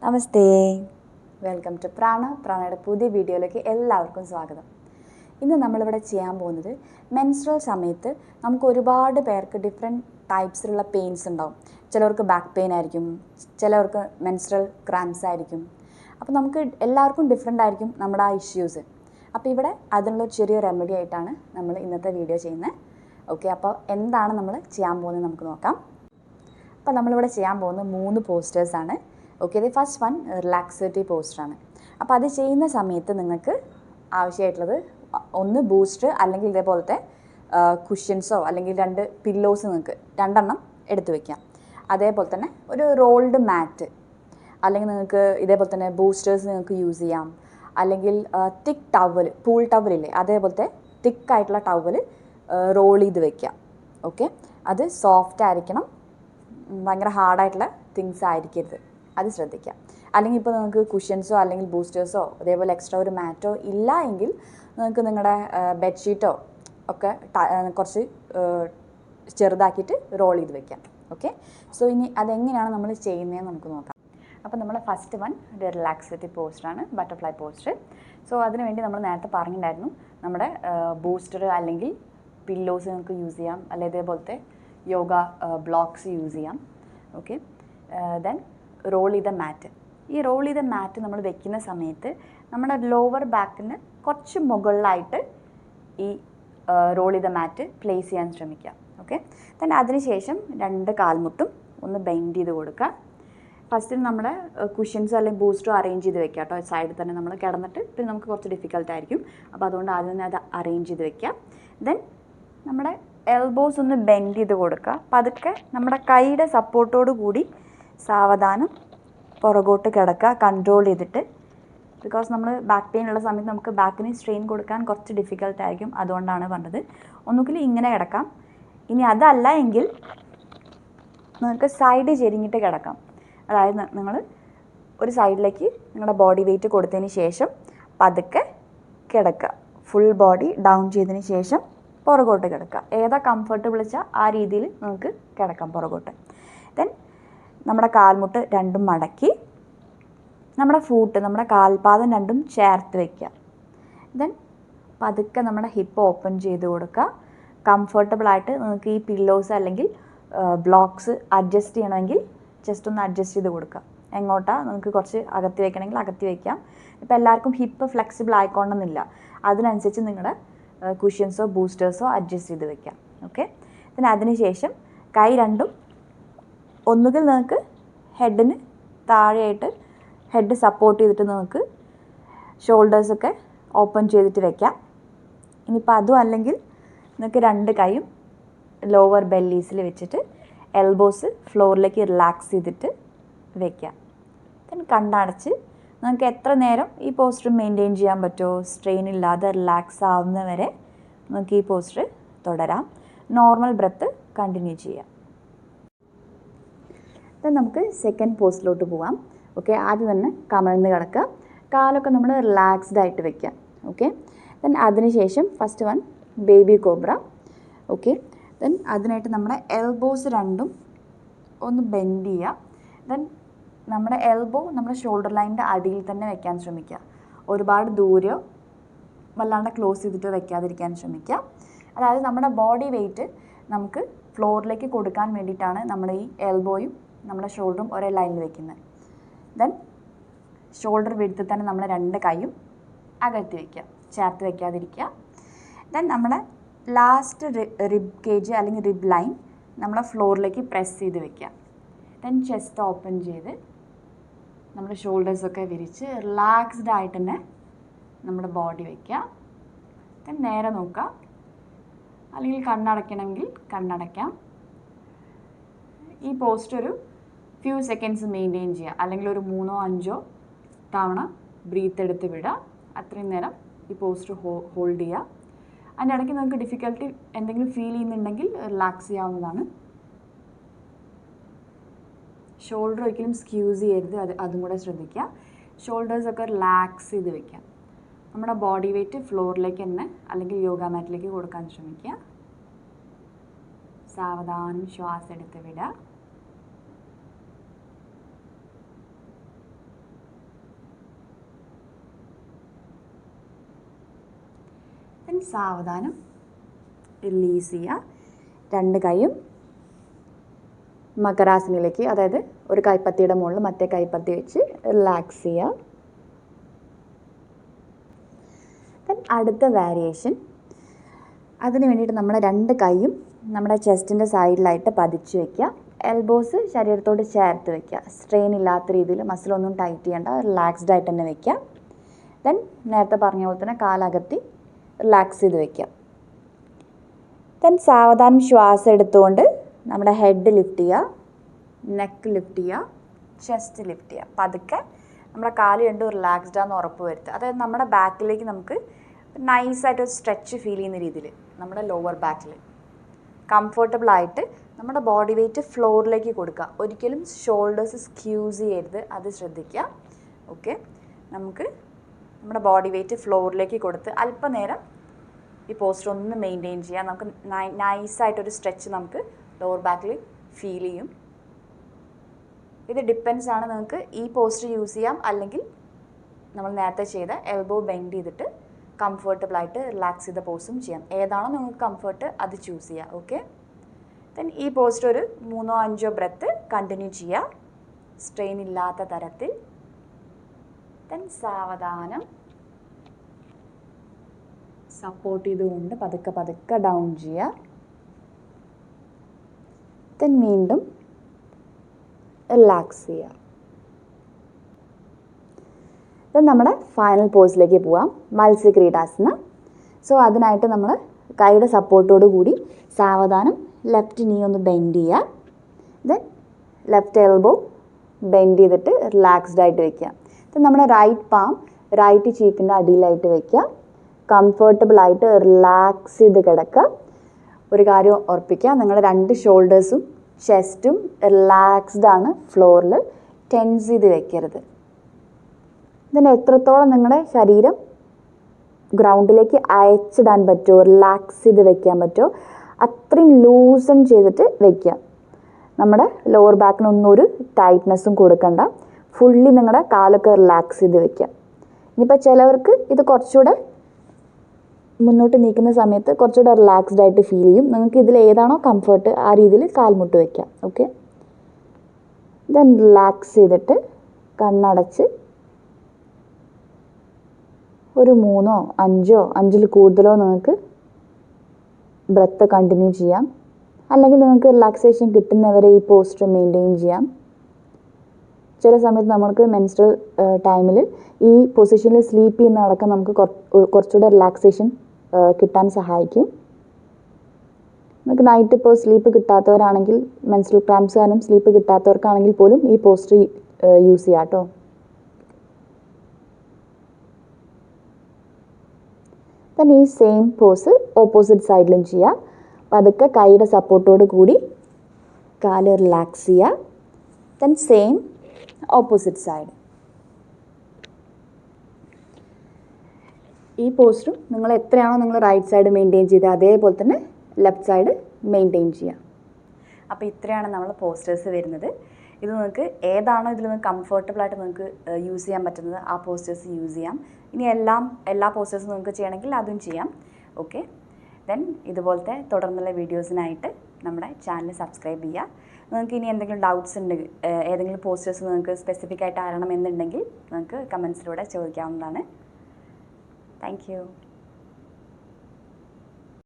Namaste, welcome to പ്രാണയുടെ പുതിയ വീഡിയോയിലേക്ക് എല്ലാവർക്കും സ്വാഗതം. ഇന്ന് നമ്മളിവിടെ ചെയ്യാൻ പോകുന്നത് മെൻസ്ട്രൽ സമയത്ത് നമുക്ക് ഒരുപാട് പേർക്ക് ഡിഫറെൻറ്റ് ടൈപ്സിലുള്ള പെയിൻസ് ഉണ്ടാവും. ചിലവർക്ക് ബാക്ക് പെയിൻ ആയിരിക്കും, ചിലവർക്ക് മെൻസ്ട്രൽ ക്രാംസ് ആയിരിക്കും. അപ്പോൾ നമുക്ക് എല്ലാവർക്കും ഡിഫറെൻ്റ് ആയിരിക്കും നമ്മുടെ ആ ഇഷ്യൂസ്. അപ്പോൾ ഇവിടെ അതിനുള്ള ചെറിയ റെമഡി ആയിട്ടാണ് നമ്മൾ ഇന്നത്തെ വീഡിയോ ചെയ്യുന്നത്. ഓക്കെ, അപ്പോൾ എന്താണ് നമ്മൾ ചെയ്യാൻ പോകുന്നത് നമുക്ക് നോക്കാം. അപ്പോൾ നമ്മളിവിടെ ചെയ്യാൻ പോകുന്ന 3 പോസ്റ്റേഴ്സാണ്. ഓക്കെ, ഇത് ഫസ്റ്റ് വൺ റിലാക്സേറ്റീവ് പോസ്റ്ററാണ്. അപ്പോൾ അത് ചെയ്യുന്ന സമയത്ത് നിങ്ങൾക്ക് ആവശ്യമായിട്ടുള്ളത് ഒന്ന് ബൂസ്റ്റർ അല്ലെങ്കിൽ ഇതേപോലത്തെ കുഷ്യൻസോ അല്ലെങ്കിൽ 2 പില്ലോസ് നിങ്ങൾക്ക് 2 എടുത്ത് വയ്ക്കാം. അതേപോലെ തന്നെ ഒരു റോൾഡ് മാറ്റ് അല്ലെങ്കിൽ നിങ്ങൾക്ക് ഇതേപോലെ തന്നെ ബൂസ്റ്റേഴ്സ് നിങ്ങൾക്ക് യൂസ് ചെയ്യാം. അല്ലെങ്കിൽ തിക്ക് ടവൽ, പൂൾ ടവലില്ലേ, അതേപോലത്തെ തിക്കായിട്ടുള്ള ടവൽ റോൾ ചെയ്ത് വയ്ക്കാം. ഓക്കെ, അത് സോഫ്റ്റ് ആയിരിക്കണം, ഭയങ്കര ഹാർഡായിട്ടുള്ള തിങ്സ് ആയിരിക്കരുത്, അത് ശ്രദ്ധിക്കാം. അല്ലെങ്കിൽ ഇപ്പോൾ നിങ്ങൾക്ക് കുഷ്യൻസോ അല്ലെങ്കിൽ ബൂസ്റ്റേഴ്സോ അതേപോലെ എക്സ്ട്രാ ഒരു മാറ്റോ ഇല്ല എങ്കിൽ നിങ്ങൾക്ക് നിങ്ങളുടെ ബെഡ്ഷീറ്റോ ഒക്കെ കുറച്ച് ചെറുതാക്കിയിട്ട് റോൾ ചെയ്ത് വെക്കാം. ഓക്കെ, സോ ഇനി അതെങ്ങനെയാണ് നമ്മൾ ചെയ്യുന്നതെന്ന് നമുക്ക് നോക്കാം. അപ്പോൾ നമ്മൾ ഫസ്റ്റ് വൺ ഒരു റിലാക്സേറ്റീവ് പോസ്റ്ററാണ്, ബട്ടർഫ്ലൈ പോസ്റ്റർ. സോ അതിനുവേണ്ടി നമ്മൾ നേരത്തെ പറഞ്ഞിട്ടുണ്ടായിരുന്നു നമ്മുടെ ബൂസ്റ്റർ അല്ലെങ്കിൽ പില്ലോസ് നിങ്ങൾക്ക് യൂസ് ചെയ്യാം, അല്ലെങ്കിൽ ഇതേപോലത്തെ യോഗ ബ്ലോക്സ് യൂസ് ചെയ്യാം. ഓക്കെ, ദെൻ റോൾ ചെയ്ത മാറ്റ്. ഈ റോൾ ചെയ്ത മാറ്റ് നമ്മൾ വെക്കുന്ന സമയത്ത് നമ്മുടെ ലോവർ ബാക്കിന് കുറച്ച് മുകളിലായിട്ട് ഈ റോൾ ചെയ്ത മാറ്റ് പ്ലേസ് ചെയ്യാൻ ശ്രമിക്കുക. ഓക്കെ, ദെൻ അതിനുശേഷം 2 കാൽമുട്ടും ഒന്ന് ബെൻഡ് ചെയ്ത് കൊടുക്കുക. ഫസ്റ്റിൽ നമ്മുടെ കുഷ്യൻസോ അല്ലെങ്കിൽ ബൂസ്റ്ററോ അറേഞ്ച് ചെയ്ത് വെക്കുക കേട്ടോ. സൈഡിൽ തന്നെ നമ്മൾ കിടന്നിട്ട് പിന്നെ നമുക്ക് കുറച്ച് ഡിഫിക്കൽട്ടായിരിക്കും. അപ്പോൾ അതുകൊണ്ട് ആദ്യം തന്നെ അത് അറേഞ്ച് ചെയ്ത് വെക്കുക. ദെൻ നമ്മുടെ എൽബോസ് ഒന്ന് ബെൻഡ് ചെയ്ത് കൊടുക്കുക. പതുക്കെ നമ്മുടെ കൈയുടെ സപ്പോർട്ടോട് കൂടി സാവധാനം പുറകോട്ട് കിടക്കുക, കൺട്രോൾ ചെയ്തിട്ട്. ബിക്കോസ് നമ്മൾ ബാക്ക് പെയിൻ ഉള്ള സമയത്ത് നമുക്ക് ബാക്കിന് സ്ട്രെയിൻ കൊടുക്കാൻ കുറച്ച് ഡിഫിക്കൽട്ടായിരിക്കും, അതുകൊണ്ടാണ് പറഞ്ഞത്. ഒന്നുകിൽ ഇങ്ങനെ കിടക്കാം, ഇനി അതല്ല എങ്കിൽ നിങ്ങൾക്ക് സൈഡ് ചെരിഞ്ഞിട്ട് കിടക്കാം. അതായത് നിങ്ങൾ ഒരു സൈഡിലേക്ക് നിങ്ങളുടെ ബോഡി വെയിറ്റ് കൊടുത്തതിന് ശേഷം പതുക്കെ കിടക്കുക, ഫുൾ ബോഡി ഡൗൺ ചെയ്തതിന് ശേഷം പുറകോട്ട് കിടക്കുക. ഏതാ കംഫർട്ടബിൾ വെച്ചാൽ ആ രീതിയിൽ നമുക്ക് കിടക്കാം പുറകോട്ട്. ദെൻ നമ്മുടെ കാൽമുട്ട് 2 മടക്കി നമ്മുടെ ഫൂട്ട്, നമ്മുടെ കാൽപാദം 2 ചേർത്ത് വയ്ക്കുക. ദെൻ പതുക്കെ നമ്മുടെ ഹിപ്പ് ഓപ്പൺ ചെയ്ത് കൊടുക്കുക. കംഫർട്ടബിളായിട്ട് നിങ്ങൾക്ക് ഈ പില്ലോസ് അല്ലെങ്കിൽ ബ്ലോക്സ് അഡ്ജസ്റ്റ് ചെയ്യണമെങ്കിൽ ജസ്റ്റ് ഒന്ന് അഡ്ജസ്റ്റ് ചെയ്ത് കൊടുക്കുക. എങ്ങോട്ടാണ് നിങ്ങൾക്ക് കുറച്ച് അകത്തി വയ്ക്കണമെങ്കിൽ അകത്തി വയ്ക്കാം. ഇപ്പോൾ എല്ലാവർക്കും ഹിപ്പ് ഫ്ലെക്സിബിൾ ആയിക്കൊണ്ടെന്നില്ല, അതിനനുസരിച്ച് നിങ്ങളുടെ കുഷ്യൻസോ ബൂസ്റ്റേഴ്സോ അഡ്ജസ്റ്റ് ചെയ്ത് വയ്ക്കാം. ഓക്കെ, പിന്നെ അതിനുശേഷം കൈ 2 ഒന്നുകിൽ നിങ്ങൾക്ക് ഹെഡിന് താഴെയായിട്ട് ഹെഡ് സപ്പോർട്ട് ചെയ്തിട്ട് നിങ്ങൾക്ക് ഷോൾഡേഴ്സൊക്കെ ഓപ്പൺ ചെയ്തിട്ട് വയ്ക്കാം. ഇനിയിപ്പോൾ അതും അല്ലെങ്കിൽ നിങ്ങൾക്ക് 2 കൈയും ലോവർ ബെല്ലീസിൽ വെച്ചിട്ട് എൽബോസ് ഫ്ലോറിലേക്ക് റിലാക്സ് ചെയ്തിട്ട് വയ്ക്കാം. then കണ്ണടച്ച് നിങ്ങൾക്ക് എത്ര നേരം ഈ പോസ്റ്റർ മെയിൻറ്റെയിൻ ചെയ്യാൻ പറ്റുമോ, സ്ട്രെയിൻ ഇല്ലാതെ റിലാക്സ് ആവുന്നവരെ നിങ്ങൾക്ക് ഈ പോസ്റ്റർ തുടരാം. നോർമൽ ബ്രെത്ത് കണ്ടിന്യൂ ചെയ്യാം. then നമുക്ക് സെക്കൻഡ് പോസ്റ്റിലോട്ട് പോകാം. ഓക്കെ, ആദ്യം തന്നെ കമഴ്ന്ന് കിടക്കുക, കാലൊക്കെ നമ്മൾ റിലാക്സ്ഡ് ആയിട്ട് വെക്കുക. ഓക്കെ, then അതിനുശേഷം first one baby cobra. Okay, then അതിനായിട്ട് നമ്മുടെ എൽബോസ് 2 ഒന്ന് ബെൻഡ് ചെയ്യുക. then നമ്മുടെ എൽബോ നമ്മുടെ ഷോൾഡർ ലൈനിൻ്റെ അടിയിൽ തന്നെ വെക്കാൻ ശ്രമിക്കുക. ഒരുപാട് ദൂരെയോ വല്ലാണ്ട് ക്ലോസ് ചെയ്തിട്ട് വെക്കാതിരിക്കാൻ ശ്രമിക്കുക. അതായത് നമ്മുടെ ബോഡി വെയിറ്റ് നമുക്ക് ഫ്ലോറിലേക്ക് കൊടുക്കാൻ വേണ്ടിയിട്ടാണ് നമ്മൾ ഈ എൽബോയും നമ്മുടെ ഷോൾഡറും ഒരേ ലൈനിൽ വെക്കുന്നത്. ദെൻ ഷോൾഡർ വിടുത്തിൽ തന്നെ നമ്മൾ 2 കൈയും അകറ്റി വയ്ക്കുക, ചേർത്ത് വയ്ക്കാതിരിക്കുക. ദെൻ നമ്മുടെ ലാസ്റ്റ് റിബ് കേജ് അല്ലെങ്കിൽ റിബ് ലൈൻ നമ്മളെ ഫ്ലോറിലേക്ക് പ്രസ് ചെയ്ത് വയ്ക്കുക. ദെൻ ചെസ്റ്റ് ഓപ്പൺ ചെയ്ത് നമ്മുടെ ഷോൾഡേഴ്സൊക്കെ വിരിച്ച് റിലാക്സ്ഡ് ആയിട്ട് തന്നെ നമ്മുടെ ബോഡി വയ്ക്കുക. ദെൻ നേരെ നോക്കുക, അല്ലെങ്കിൽ കണ്ണടയ്ക്കണമെങ്കിൽ കണ്ണടയ്ക്കാം. ഈ പോസ്റ്റ് ഒരു ഫ്യൂ സെക്കൻഡ്സ് മെയിൻറ്റെയിൻ ചെയ്യുക, അല്ലെങ്കിൽ ഒരു 3-5 തവണ ബ്രീത്ത് എടുത്ത് വിടുക. അത്രയും നേരം ഈ പോസ്റ്റ് ഹോൾഡ് ചെയ്യുക. അതിൻ്റെ ഇടയ്ക്ക് നിങ്ങൾക്ക് ഡിഫിക്കൽട്ടി എന്തെങ്കിലും ഫീൽ ചെയ്യുന്നുണ്ടെങ്കിൽ റിലാക്സ് ചെയ്യാവുന്നതാണ്. ഷോൾഡർ ഒരിക്കലും സ്ക്യൂസ് ചെയ്യരുത്, അതും കൂടെ ശ്രദ്ധിക്കുക. ഷോൾഡേഴ്സൊക്കെ റിലാക്സ് ചെയ്ത് വയ്ക്കുക. നമ്മുടെ ബോഡി വെയിറ്റ് ഫ്ലോറിലേക്ക് തന്നെ അല്ലെങ്കിൽ യോഗ മാറ്റിലേക്ക് കൊടുക്കാൻ ശ്രമിക്കുക. സാവധാനം ശ്വാസം എടുത്ത് വിടുക. സാവധാനം റിലീസ് ചെയ്യുക. രണ്ട് കൈയും മകരാസനയിലേക്ക്, അതായത് ഒരു കൈപ്പത്തിയുടെ മുകളിൽ മറ്റേ കൈപ്പത്തി വെച്ച് റിലാക്സ് ചെയ്യുക. ദെൻ അടുത്ത വേരിയേഷൻ, അതിന് വേണ്ടിയിട്ട് നമ്മുടെ രണ്ട് കൈയും നമ്മുടെ ചെസ്റ്റിൻ്റെ സൈഡിലായിട്ട് പതിച്ച് വയ്ക്കുക. എൽബോസ് ശരീരത്തോട് ചേർത്ത് വയ്ക്കുക. സ്ട്രെയിൻ ഇല്ലാത്ത രീതിയിൽ, മസിലൊന്നും ടൈറ്റ് ചെയ്യേണ്ട, റിലാക്സ്ഡ് ആയിട്ട് തന്നെ വയ്ക്കുക. ദെൻ നേരത്തെ പറഞ്ഞ പോലെ തന്നെ കാലകത്തി റിലാക്സ് ചെയ്ത് വയ്ക്കുക. ദെൻ സാവധാനം ശ്വാസം എടുത്തുകൊണ്ട് നമ്മുടെ ഹെഡ് ലിഫ്റ്റ് ചെയ്യുക, നെക്ക് ലിഫ്റ്റ് ചെയ്യുക, ചെസ്റ്റ് ലിഫ്റ്റ് ചെയ്യുക. പതുക്കെ നമ്മുടെ കാല് രണ്ടും റിലാക്സ്ഡ് ആണെന്ന് ഉറപ്പ് വരുത്തുക. അതായത് നമ്മുടെ ബാക്കിലേക്ക് നമുക്ക് നൈസായിട്ട് ഒരു സ്ട്രെച്ച് ഫീൽ ചെയ്യുന്ന രീതിയിൽ നമ്മുടെ ലോവർ ബാക്കിൽ കംഫർട്ടബിളായിട്ട് നമ്മുടെ ബോഡി വെയ്റ്റ് ഫ്ലോറിലേക്ക് കൊടുക്കുക. ഒരിക്കലും ഷോൾഡേഴ്സ് സ്ക്യൂസ് ചെയ്യരുത്, അത് ശ്രദ്ധിക്കുക. ഓക്കെ, നമുക്ക് നമ്മുടെ ബോഡി വെയ്റ്റ് ഫ്ലോറിലേക്ക് കൊടുത്ത് അല്പനേരം ഈ പോസ്റ്റർ ഒന്ന് മെയിൻറ്റെയിൻ ചെയ്യാം. നമുക്ക് നൈസായിട്ടൊരു സ്ട്രെച്ച് നമുക്ക് ലോവർ ബാക്കിൽ ഫീൽ ചെയ്യും. ഇത് ഡിപ്പെൻസ് ആണ്, നിങ്ങൾക്ക് ഈ പോസ്റ്റർ യൂസ് ചെയ്യാം, അല്ലെങ്കിൽ നമ്മൾ നേരത്തെ ചെയ്ത എൽബോ ബെൻഡ് ചെയ്തിട്ട് കംഫർട്ടബിളായിട്ട് റിലാക്സ് ചെയ്ത പോസും ചെയ്യാം. ഏതാണോ നിങ്ങൾക്ക് കംഫർട്ട് അത് ചൂസ് ചെയ്യുക. ഓക്കെ, ദെൻ ഈ പോസ്റ്റർ ഒരു 3-5 ബ്രെത്ത് കണ്ടിന്യൂ ചെയ്യുക, സ്ട്രെയിൻ ഇല്ലാത്ത തരത്തിൽ. ദെൻ സാവധാനം സപ്പോർട്ട് ചെയ്തുകൊണ്ട് പതുക്കെ പതുക്കെ ഡൗൺ ചെയ്യുക. ദെൻ വീണ്ടും റിലാക്സ് ചെയ്യുക. ദെൻ നമ്മുടെ ഫൈനൽ പോസിലേക്ക് പോവാം, മത്സ്യക്രീഡാസന. സോ അതിനായിട്ട് നമ്മൾ കൈയുടെ സപ്പോർട്ടോട് കൂടി സാവധാനം ലെഫ്റ്റ് നീ ഒന്ന് ബെൻഡ് ചെയ്യുക. ദെൻ ലെഫ്റ്റ് എൽബോ ബെൻഡ് ചെയ്തിട്ട് റിലാക്സ്ഡ് ആയിട്ട് വയ്ക്കുക. ദെൻ നമ്മുടെ റൈറ്റ് പാം റൈറ്റ് ചീക്കിൻ്റെ അടിയിലായിട്ട് വയ്ക്കുക. കംഫർട്ടബിളായിട്ട് റിലാക്സ് ചെയ്ത് കിടക്കുക. ഒരു കാര്യം ഉറപ്പിക്കുക, നിങ്ങളുടെ രണ്ട് ഷോൾഡേഴ്സും ചെസ്റ്റും റിലാക്സ്ഡ് ആണ്, ഫ്ലോറിൽ ടെൻസ് ചെയ്ത് വെക്കരുത്. ഇതിന് എത്രത്തോളം നിങ്ങളുടെ ശരീരം ഗ്രൗണ്ടിലേക്ക് അയച്ചിടാൻ പറ്റുമോ, റിലാക്സ് ചെയ്ത് വെക്കാൻ പറ്റുമോ, അത്രയും ലൂസൺ ചെയ്തിട്ട് വെക്കുക. നമ്മുടെ ലോവർ ബാക്കിനൊന്നും ഒരു ടൈറ്റ്നെസ്സും കൊടുക്കണ്ട. ഫുള്ളി നിങ്ങളുടെ കാലൊക്കെ റിലാക്സ് ചെയ്ത് വെക്കുക. ഇനിയിപ്പോൾ ചിലവർക്ക് ഇത് കുറച്ചുകൂടെ മുന്നോട്ട് നീക്കുന്ന സമയത്ത് കുറച്ചുകൂടെ റിലാക്സ്ഡ് ആയിട്ട് ഫീൽ ചെയ്യും. നിങ്ങൾക്ക് ഇതിൽ ഏതാണോ കംഫർട്ട് ആ രീതിയിൽ കാൽമുട്ട് വയ്ക്കാം. ഓക്കെ, ദെൻ റിലാക്സ് ചെയ്തിട്ട് കണ്ണടച്ച് ഒരു 3-5 കൂടുതലോ നിങ്ങൾക്ക് ബ്രെത്ത് കണ്ടിന്യൂ ചെയ്യാം. അല്ലെങ്കിൽ നിങ്ങൾക്ക് റിലാക്സേഷൻ കിട്ടുന്നവരെ ഈ പോസ്റ്റർ മെയിൻറ്റെയിൻ ചെയ്യാം. ചില സമയത്ത് നമ്മൾക്ക് മെൻസ്ട്രൽ ടൈമിൽ ഈ പൊസിഷനിൽ സ്ലീപ്പ് ചെയ്യുന്നതടക്കം നമുക്ക് കുറച്ചുകൂടെ റിലാക്സേഷൻ കിട്ടാൻ സഹായിക്കും. നമുക്ക് നൈറ്റ് ഇപ്പോൾ സ്ലീപ്പ് കിട്ടാത്തവരാണെങ്കിൽ, മെൻസ്ട്രൽ ക്രാംസ് കാരണം സ്ലീപ്പ് കിട്ടാത്തവർക്കാണെങ്കിൽ പോലും ഈ പോസ്റ്റർ യൂസ് ചെയ്യാം കേട്ടോ. ദെൻ ഈ സെയിം പോസ് ഓപ്പോസിറ്റ് സൈഡിലും ചെയ്യുക. പതുക്കെ കൈയുടെ സപ്പോർട്ടോട് കൂടി കാല് റിലാക്സ് ചെയ്യുക. Then same opposite side. ഈ പോസ്റ്ററും നിങ്ങൾ എത്രയാണോ നിങ്ങൾ റൈറ്റ് സൈഡ് മെയിൻറ്റെയിൻ ചെയ്ത് അതേപോലെ തന്നെ ലെഫ്റ്റ് സൈഡ് മെയിൻറ്റെയിൻ ചെയ്യുക. അപ്പോൾ ഇത്രയാണ് നമ്മൾ പോസ്റ്റേഴ്സ് വരുന്നത്. ഇത് നിങ്ങൾക്ക് ഏതാണോ ഇതിൽ നിങ്ങൾക്ക് കംഫർട്ടബിളായിട്ട് നിങ്ങൾക്ക് യൂസ് ചെയ്യാൻ പറ്റുന്നത് ആ പോസ്റ്റേഴ്സ് യൂസ് ചെയ്യാം. ഇനി എല്ലാ പോസ്റ്റേഴ്സും നിങ്ങൾക്ക് ചെയ്യണമെങ്കിൽ അതും ചെയ്യാം. ഓക്കെ, ദെൻ ഇതുപോലത്തെ തുടർന്നുള്ള വീഡിയോസിനായിട്ട് നമ്മുടെ ചാനൽ സബ്സ്ക്രൈബ് ചെയ്യുക. നിങ്ങൾക്ക് ഇനി എന്തെങ്കിലും ഡൗട്ട്സ് ഉണ്ടെങ്കിൽ, ഏതെങ്കിലും പോസ്റ്റേഴ്സ് നിങ്ങൾക്ക് സ്പെസിഫിക് ആയിട്ട് അറിയണമെന്നുണ്ടെങ്കിൽ നിങ്ങൾക്ക് കമൻസിലൂടെ ചോദിക്കാവുന്നതാണ്. Thank U.